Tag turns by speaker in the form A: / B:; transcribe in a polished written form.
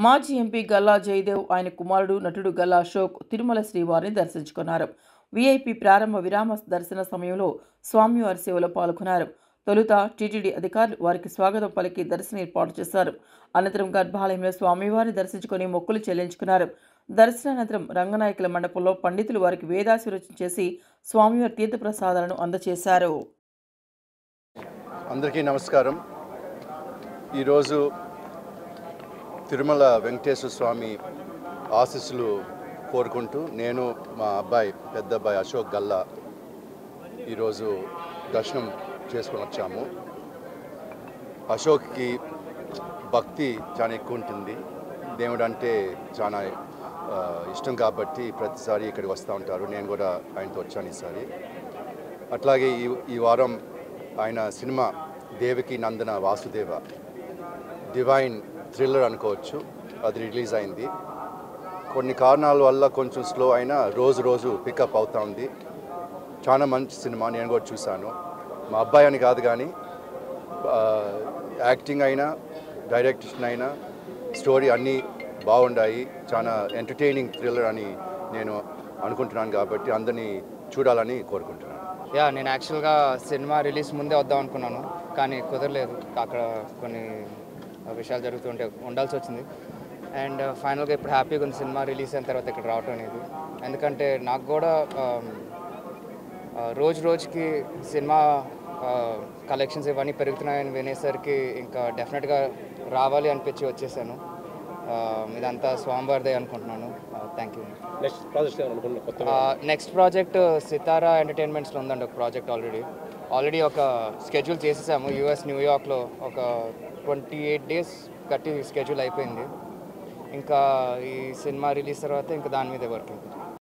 A: మాజీ ఎంపీ గల్లా జయదేవ్, ఆయన కుమారుడు నటుడు గల్లా అశోక్ తిరుమల శ్రీవారిని దర్శించుకున్నారు. వీఐపీ ప్రారంభ విరామ దర్శన సమయంలో స్వామివారి సేవలో పాల్గొన్నారు. తొలుత టీటీడీ అధికారులు వారికి స్వాగతం పలికి దర్శనం ఏర్పాటు చేశారు. అనంతరం గర్భాలయంలో స్వామివారిని దర్శించుకుని మొక్కులు చెల్లించుకున్నారు. దర్శనానంతరం రంగనాయకుల మండపంలో పండితులు వారికి వేదాశీర్వచనం చేసి స్వామివారి తీర్థప్రసాదాలను అందజేశారు.
B: అందరికీ నమస్కారం. ఈరోజు తిరుమల వెంకటేశ్వర స్వామి ఆశీస్సులు కోరుకుంటూ నేను మా పెద్ద అబ్బాయి అశోక్ గల్లా ఈరోజు దర్శనం చేసుకొని వచ్చాము. అశోక్కి భక్తి చాలా ఎక్కువ ఉంటుంది. దేవుడు అంటే చాలా ఇష్టం కాబట్టి ప్రతిసారి ఇక్కడికి వస్తూ ఉంటారు. నేను కూడా ఆయనతో వచ్చాను ఈసారి. అట్లాగే ఈ వారం ఆయన సినిమా దేవకి నందన వాసుదేవ డివైన్ థ్రిల్లర్ అనుకోవచ్చు, అది రిలీజ్ అయింది. కొన్ని కారణాల వల్ల కొంచెం స్లో అయినా రోజు పికప్ అవుతూ ఉంది. చాలా మంచి సినిమా, నేను కూడా చూశాను. మా అబ్బాయి అని కాదు కానీ యాక్టింగ్ అయినా డైరెక్షన్ అయినా స్టోరీ అన్నీ బాగుండాయి. చాలా ఎంటర్టైనింగ్ థ్రిల్లర్ అని నేను అనుకుంటున్నాను కాబట్టి అందరినీ చూడాలని కోరుకుంటున్నాను.
C: నేను యాక్చువల్గా సినిమా రిలీజ్ ముందే వద్దాం అనుకున్నాను, కానీ కుదరలేదు. అక్కడ కొన్ని విషయాలు జరుగుతుంటే ఉండాల్సి వచ్చింది. అండ్ ఫైనల్గా ఇప్పుడు హ్యాపీగా ఉంది సినిమా రిలీజ్ అయిన తర్వాత ఇక్కడ రావటం అనేది. ఎందుకంటే నాకు కూడా రోజుకి సినిమా కలెక్షన్స్ ఇవన్నీ పెరుగుతున్నాయని వినేసరికి ఇంకా డెఫినెట్గా రావాలి అనిపించి వచ్చేసాను. ఇదంతా స్వామివారిదే అనుకుంటున్నాను. Thank you. నెక్స్ట్ ప్రాజెక్ట్ సితారా ఎంటర్టైన్మెంట్స్లో ఉందండి ఒక ప్రాజెక్ట్. ఆల్రెడీ ఒక స్కెడ్యూల్ చేసేసాము. యూఎస్ న్యూయార్క్లో ఒక 28 days కట్టి స్కెడ్యూల్ అయిపోయింది. ఇంకా ఈ సినిమా రిలీజ్ తర్వాత ఇంకా దాని మీదే వర్క్.